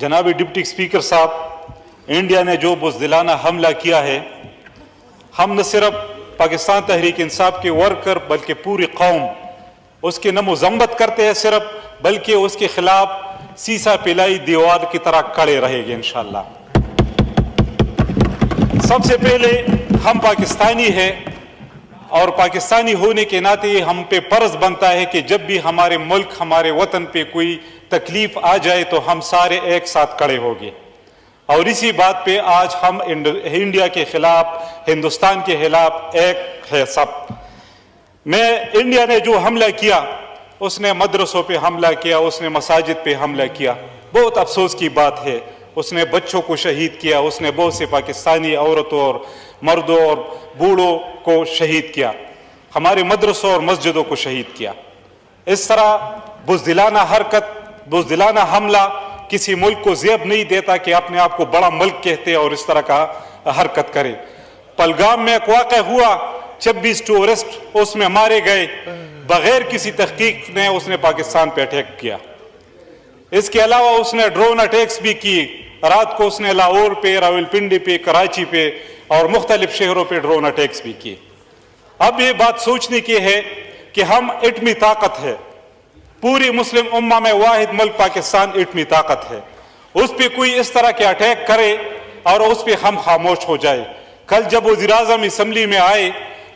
جناب deputy speaker صاحب، India نے جو بزدلانہ حملہ کیا ہے، ہم نہ صرف پاکستان تحریک انصاف کے ورکر بلکہ پوری قوم اس کی نہ مذمت کرتے ہیں صرف، بلکہ اس کے خلاف سیسا پلائی دیوار کی طرح کھڑے رہے گے انشاءاللہ۔ سب سے پہلے ہم پاکستانی ہیں، اور پاکستانی ہونے کے ناطے ہم پہ فرض بنتا ہے کہ جب بھی ہمارے ملک ہمارے وطن پہ کوئی تکلیف آ جائے تو ہم سارے ایک ساتھ کھڑے ہوں گے، اور اسی بات پہ آج ہم انڈیا کے خلاف، ہندوستان کے خلاف ایک ہے سب۔ انڈیا نے جو حملہ کیا، اس نے مدرسوں پہ حملہ کیا، اس نے مساجد پہ حملہ کیا، بہت افسوس کی بات ہے۔ اس نے بچوں کو شہید کیا، اس نے بہت سے پاکستانی عورتوں اور مردوں اور بوڑھوں کو شہید کیا، ہمارے مدرسوں اور مسجدوں کو شہید کیا۔ اس طرح بزدلانہ حرکت، بزدلانہ حملہ کسی ملک کو زیب نہیں دیتا کہ اپنے آپ کو بڑا ملک کہتے اور اس طرح کا حرکت کرے۔ پہلگام میں ایک واقعہ ہوا، 26 ٹورسٹ اس میں مارے گئے، بغیر کسی تحقیق نے اس نے پاکستان پہ اٹیک کیا۔ اس کے علاوہ اس نے ڈرون اٹیکس بھی کی، رات کو اس نے لاہور پہ، راولپنڈی پہ، کراچی پہ اور مختلف شہروں پہ ڈرون اٹیکس بھی کیے۔ اب یہ بات سوچنے کی ہے کہ ہم ایٹمی طاقت ہے، پوری مسلم امہ میں واحد ملک پاکستان ایٹمی طاقت ہے، اس پہ کوئی اس طرح کے اٹیک کرے اور اس پہ ہم خاموش ہو جائے۔ کل جب وزیر اعظم اسمبلی میں آئے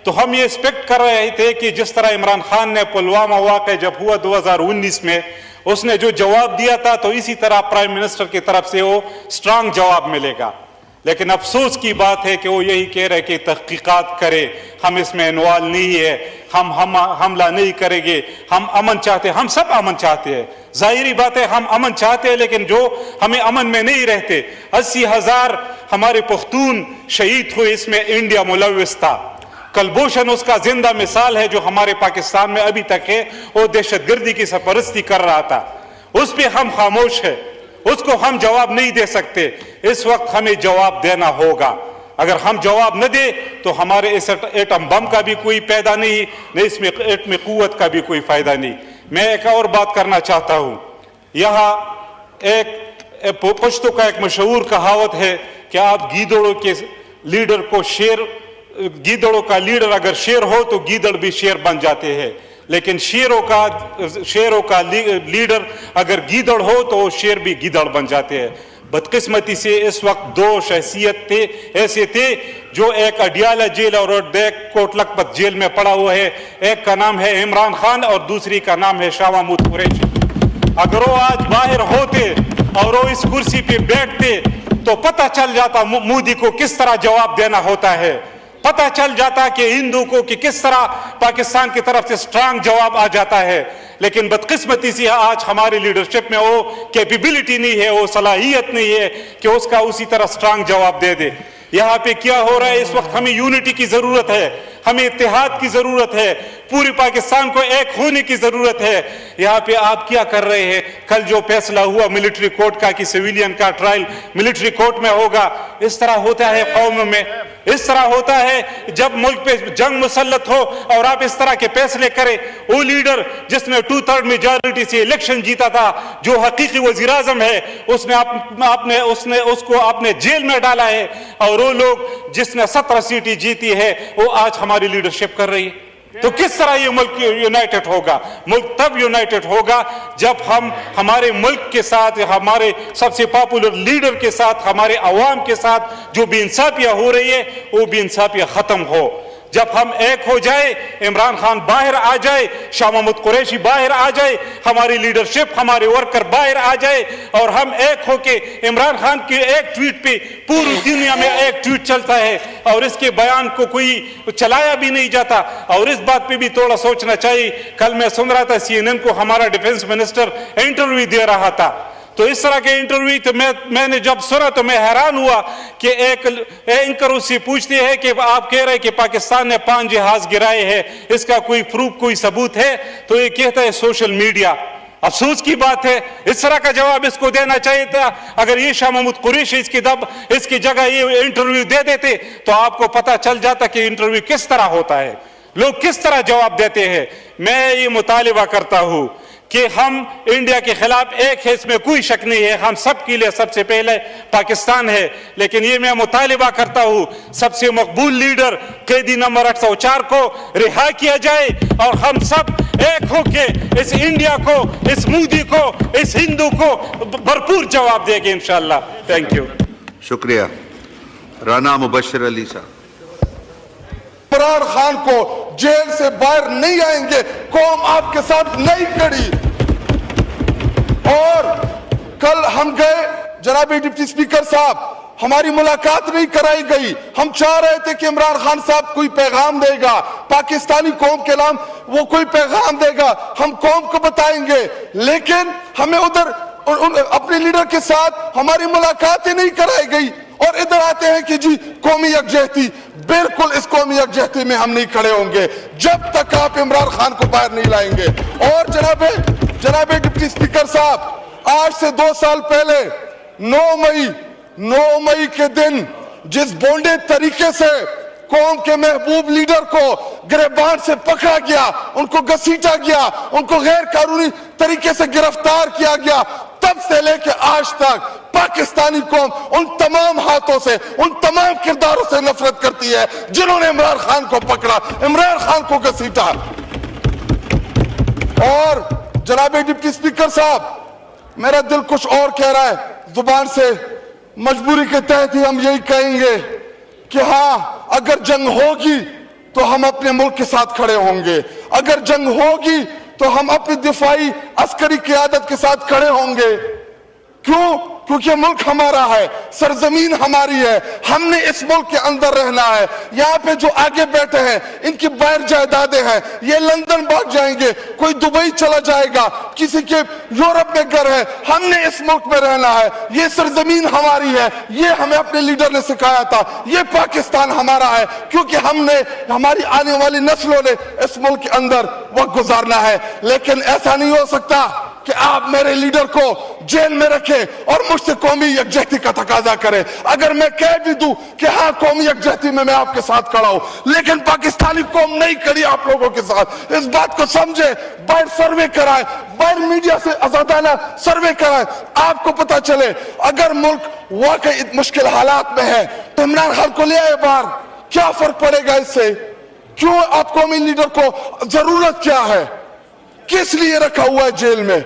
تو ہم یہ ایکسپیکٹ کر رہے تھے کہ جس طرح عمران خان نے پلوامہ واقعہ جب ہوا 2019 میں اس نے جو جواب دیا تھا، تو اسی طرح پرائم منسٹر کی طرف سے وہ اسٹرانگ جواب ملے گا۔ لیکن افسوس کی بات ہے کہ وہ یہی کہہ رہے کہ تحقیقات کرے، ہم اس میں انوالو نہیں ہے، ہم حملہ نہیں کریں گے، ہم امن چاہتے ہیں۔ ہم سب امن چاہتے ہیں، ظاہری بات ہے ہم امن چاہتے ہیں، لیکن جو ہمیں امن میں نہیں رہتے۔ 80,000 ہمارے پختون شہید ہوئے، اس میں انڈیا ملوث تھا۔ کلبھوشن اس کا زندہ مثال ہے جو ہمارے پاکستان میں ابھی تک ہے، وہ دہشت گردی کی سرپرستی کر رہا تھا، اس پہ ہم خاموش ہیں، اس کو ہم جواب نہیں دے سکتے۔ اس وقت ہمیں جواب دینا ہوگا، اگر ہم جواب نہ دیں تو ہمارے اس ایٹم بم کا بھی کوئی پیدا نہیں، نہ اس میں ایٹمی قوت کا بھی کوئی فائدہ نہیں۔ میں ایک اور بات کرنا چاہتا ہوں، یہاں ایک پشتو کا ایک مشہور کہاوت ہے کہ آپ گیدڑوں کے لیڈر کو گیدڑوں کا لیڈر اگر شیر ہو تو گیدڑ بھی شیر بن جاتے ہیں، لیکن شیروں کا لیڈر اگر گیدڑ ہو تو وہ شیر بھی گیدڑ بن جاتے ہیں۔ بدقسمتی سے اس وقت دو شخصیت ایسے تھے جو ایک اڈیالہ جیل اور ایک کوٹ لکھپت جیل میں پڑا ہوا ہے، ایک کا نام ہے عمران خان اور دوسری کا نام ہے شاہ محمود قریشی۔ اگر وہ آج باہر ہوتے اور وہ اس کرسی پہ بیٹھتے تو پتہ چل جاتا مودی کو کس طرح جواب دینا ہوتا ہے، پتہ چل جاتا کہ ہندو کو کہ کس طرح پاکستان کی طرف سے سٹرانگ جواب آ جاتا ہے۔ لیکن بدقسمتی سے آج ہماری لیڈرشپ میں وہ کیپیبلٹی نہیں ہے، وہ صلاحیت نہیں ہے کہ اس کا اسی طرح سٹرانگ جواب دے دے۔ یہاں پہ کیا ہو رہا ہے اس وقت؟ ہمیں یونٹی کی ضرورت ہے، ہمیں اتحاد کی ضرورت ہے، پوری پاکستان کو ایک ہونے کی ضرورت ہے۔ یہاں پہ آپ کیا کر رہے ہیں؟ کل جو فیصلہ ہوا ملٹری کورٹ کا کہ سویلین کا ٹرائل ملٹری کورٹ میں ہوگا، اس طرح ہوتا ہے قوم میں، اس طرح ہوتا ہے جب ملک پہ جنگ مسلط ہو اور آپ اس طرح کے فیصلے کریں۔ وہ لیڈر جس نے 2/3 میجارٹی سے الیکشن جیتا تھا، جو حقیقی وزیر اعظم ہے، اس کو آپ نے جیل میں ڈالا ہے، اور وہ لوگ جس نے 17 سیٹیں جیتی ہے وہ آج ہماری لیڈرشپ کر رہی ہے۔ تو کس طرح یہ ملک یونائٹڈ ہوگا؟ ملک تب یونائٹڈ ہوگا جب ہم ہمارے ملک کے ساتھ، ہمارے سب سے پاپولر لیڈر کے ساتھ، ہمارے عوام کے ساتھ جو بے انصافیاں ہو رہی ہے وہ بے انصافیاں ختم ہو۔ جب ہم ایک ہو جائے، عمران خان باہر آ جائے، شاہ محمود قریشی باہر آ جائے، ہماری لیڈرشپ، ہمارے ورکر باہر آ جائے، اور ہم ایک ہو کے عمران خان کے ایک ٹویٹ پہ پوری دنیا میں ایک ٹویٹ چلتا ہے اور اس کے بیان کو کوئی چلایا بھی نہیں جاتا، اور اس بات پہ بھی تھوڑا سوچنا چاہیے۔ کل میں سن رہا تھا CNN کو ہمارا ڈیفنس منسٹر انٹرویو دے رہا تھا، تو اس طرح کے انٹرویو تو میں نے جب سنا تو میں حیران ہوا کہ ایک اینکر اس سے پوچھتے ہیں کہ آپ کہہ رہے کہ پاکستان نے 5 جہاز گرائے ہیں، اس کا کوئی پروف، کوئی ثبوت ہے؟ تو یہ کہتا ہے سوشل میڈیا۔ افسوس کی بات ہے، اس طرح کا جواب اس کو دینا چاہیے تھا۔ اگر یہ شاہ محمود قریشی اس کی جگہ یہ انٹرویو دے دیتے تو آپ کو پتہ چل جاتا کہ انٹرویو کس طرح ہوتا ہے، لوگ کس طرح جواب دیتے ہیں۔ میں یہ مطالبہ کرتا ہوں کہ ہم انڈیا کے خلاف ایک ہے، اس میں کوئی شک نہیں ہے، ہم سب کے لیے سب سے پہلے پاکستان ہے، لیکن یہ میں مطالبہ کرتا ہوں سب سے مقبول لیڈر قیدی نمبر 804 کو رہا کیا جائے اور ہم سب ایک ہو کے اس انڈیا کو، اس مودی کو، اس ہندو کو بھرپور جواب دیں گے انشاءاللہ۔ Thank you. شکریہ۔ رانا مبشر علی صاحب۔ عمران خان کو جیل سے باہر نہیں آئیں گے، قوم آپ کے ساتھ نہیں کھڑی۔ اور کل ہم گئے، جناب ڈپٹی اسپیکر صاحب ہماری ملاقات نہیں کرائی گئی، ہم چاہ رہے تھے کہ عمران خان صاحب کوئی پیغام دے گا، پاکستانی قوم کے نام وہ کوئی پیغام دے گا، ہم قوم کو بتائیں گے، لیکن ہمیں ادھر اپنے لیڈر کے ساتھ ہماری ملاقاتیں نہیں کرائی گئی، اور ادھر آتے ہیں کہ جی قومی یکجہتی۔ بالکل اس قومی یکجہتی میں ہم نہیں کھڑے ہوں گے جب تک آپ عمران خان کو باہر نہیں لائیں گے۔ اور جناب ڈپٹی اسپیکر صاحب، آج سے 2 سال پہلے 9 مئی کے دن جس بونڈے طریقے سے قوم کے محبوب لیڈر کو گریبان سے پکڑا گیا، ان کو گھسیٹا گیا، ان کو غیر قانونی طریقے سے گرفتار کیا گیا، تب سے لے کے آج تک پاکستانی قوم ان تمام ہاتھوں سے، ان تمام کرداروں سے نفرت کرتی ہے جنہوں نے عمران خان کو پکڑا، عمران خان کو گھسیٹا۔ اور جناب ڈپٹی اسپیکر صاحب، میرا دل کچھ اور کہہ رہا ہے، زبان سے مجبوری کے تحت ہی ہم یہی کہیں گے کہ ہاں اگر جنگ ہوگی تو ہم اپنے ملک کے ساتھ کھڑے ہوں گے، اگر جنگ ہوگی تو ہم اپنی دفاعی عسکری قیادت کے ساتھ کھڑے ہوں گے۔ کیوں؟ کیونکہ ملک ہمارا ہے، سرزمین ہماری ہے، ہم نے اس ملک کے اندر رہنا ہے۔ یہاں پہ جو آگے بیٹھے ہیں ان کی باہر جائیدادیں ہیں، یہ لندن بھاگ جائیں گے، کوئی دبئی چلا جائے گا، کسی کے یورپ میں گھر ہے، ہم نے اس ملک میں رہنا ہے، یہ سرزمین ہماری ہے، یہ ہمیں اپنے لیڈر نے سکھایا تھا، یہ پاکستان ہمارا ہے، کیونکہ ہم نے، ہماری آنے والی نسلوں نے اس ملک کے اندر وقت گزارنا ہے۔ لیکن ایسا نہیں ہو سکتا کہ آپ میرے لیڈر کو جیل میں رکھیں اور مجھ سے قومی یکجہتی کا تقاضا کریں۔ اگر میں کہہ بھی دوں کہ ہاں قومی یکجہتی میں آپ کے ساتھ کھڑا ہوں، لیکن پاکستانی قوم نہیں کھڑی آپ لوگوں کے ساتھ۔ اس بات کو سمجھے، باہر سروے کرائیں، باہر میڈیا سے آزادانہ سروے کرائیں، آپ کو پتا چلے اگر ملک واقعی مشکل حالات میں ہے تو عمران خان کو لے آئے باہر، کیا فرق پڑے گا اس سے؟ کیوں آپ قومی لیڈر کو ضرورت کیا ہے؟ کس لیے رکھا ہوا ہے جیل میں؟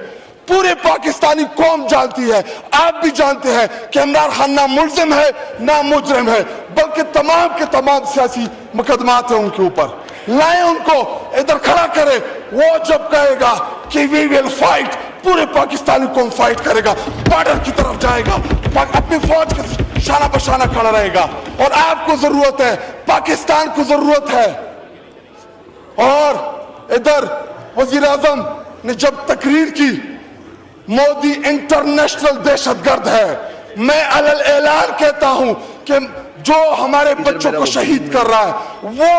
پورے پاکستانی قوم جانتی ہے، آپ بھی جانتے ہیں کہ عمران خان نہ ملزم ہے نہ مجرم ہے، بلکہ تمام کے تمام سیاسی مقدمات ہیں ان کے اوپر۔ لائیں ان کو ادھر کھڑا کرے، وہ جب کہے گا کہ وی ول فائٹ، پورے پاکستانی قوم فائٹ کرے گا، بارڈر کی طرف جائے گا، اپنی فوج کے شانہ بشانہ کھڑا رہے گا۔ اور آپ کو ضرورت ہے، پاکستان کو ضرورت ہے۔ اور ادھر وزیر اعظم نے جب تقریر کی، مودی انٹرنیشنل دہشت گرد ہے، میں علل اعلان کہتا ہوں کہ جو ہمارے بچوں کو شہید کر رہا ہے وہ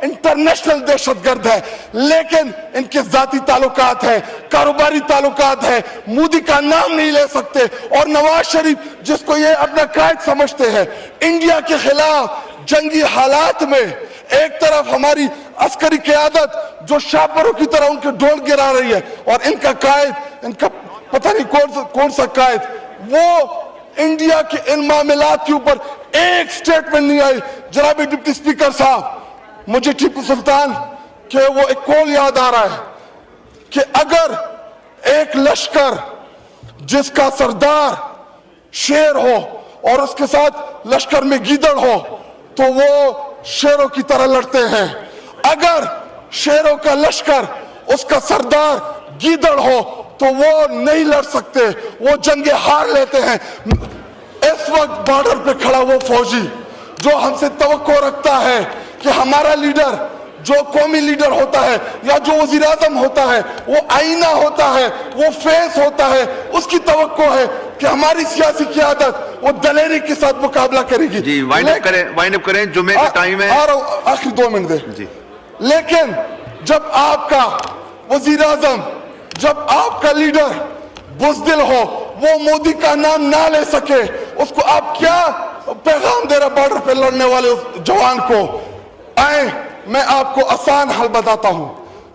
انٹرنیشنل دہشت گرد ہے، لیکن ان کے ذاتی تعلقات ہیں، کاروباری تعلقات ہیں، مودی کا نام نہیں لے سکتے۔ اور نواز شریف جس کو یہ اپنا قائد سمجھتے ہیں، انڈیا کے خلاف جنگی حالات میں ایک طرف ہماری عسکری قیادت جو شاپروں کی طرح ان کے ڈول گرا رہی ہے، اور ان کا قائد، ان کا پتہ نہیں کون سا قائد، وہ انڈیا کے ان معاملات کے اوپر ایک سٹیٹمنٹ نہیں آئی۔ جناب ڈپٹی اسپیکر صاحب، مجھے ٹیپو سلطان کہ وہ ایک کول یاد آ رہا ہے کہ اگر ایک لشکر جس کا سردار شیر ہو اور اس کے ساتھ لشکر میں گیدڑ ہو تو وہ شیروں کی طرح لڑتے ہیں، اگر شیروں کا لشکر اس کا سردار گیدڑ ہو تو وہ نہیں لڑ سکتے، وہ جنگیں ہار لیتے ہیں۔ اس وقت بارڈر پہ کھڑا وہ فوجی جو ہم سے توقع رکھتا ہے کہ ہمارا لیڈر جو قومی لیڈر ہوتا ہے یا جو وزیر اعظم ہوتا ہے وہ آئینہ ہوتا ہے، وہ فیس ہوتا ہے، اس کی توقع ہے کہ ہماری سیاسی قیادت وہ دلیری کے ساتھ مقابلہ کرے گی۔ جی وائنڈ اپ کریں، جمعے کا ٹائم ہے، آخری 2 منٹ دے۔ جی لیکن جب آپ کا وزیر اعظم، جب آپ کا لیڈر بزدل ہو، وہ مودی کا نام نہ لے سکے، اس کو آپ کیا پیغام دے رہا بارڈر پہ لڑنے والے جوان کو؟ آئیں میں آپ کو آسان حل بتاتا ہوں۔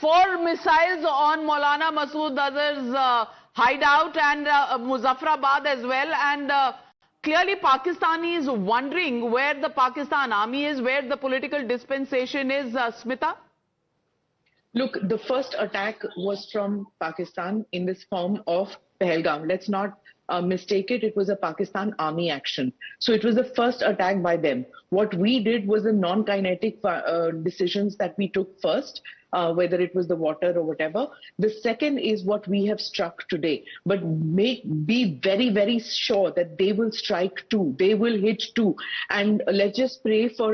4 missiles on Maulana Masood Azhar's hideout and Muzaffarabad as well, and clearly Pakistani is wondering where the Pakistan army is, where the political dispensation is. Smita? Look, the first attack was from Pakistan in this form of Pahalgam. Let's not mistake it. It was a Pakistan army action. So it was the first attack by them. What we did was the non-kinetic decisions that we took first, whether it was the water or whatever. The second is what we have struck today. But be very, very sure that they will strike too. They will hit too. And let's just pray for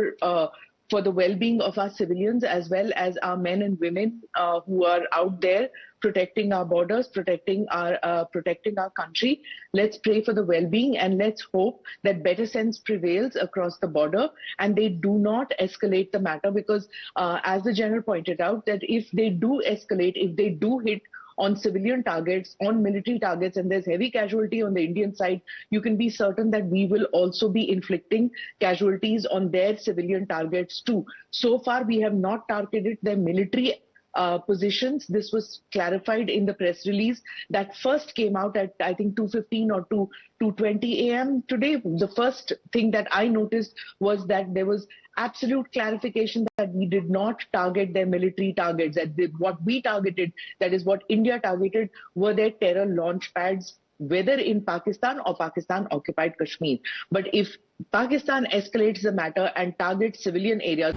the well-being of our civilians as well as our men and women who are out there protecting our borders, protecting our country. Let's pray for the well-being and let's hope that better sense prevails across the border and they do not escalate the matter, because as the general pointed out, that if they do escalate, if they do hit on civilian targets, on military targets, and there's heavy casualty on the Indian side, you can be certain that we will also be inflicting casualties on their civilian targets too. So far, we have not targeted their military positions. This was clarified in the press release that first came out at, I think, 2:15 or 2:20 a.m. today. The first thing that I noticed was that there was absolute clarification that we did not target their military targets. That what we targeted, that is what India targeted, were their terror launch pads, whether in Pakistan or Pakistan-occupied Kashmir. But if Pakistan escalates the matter and targets civilian areas...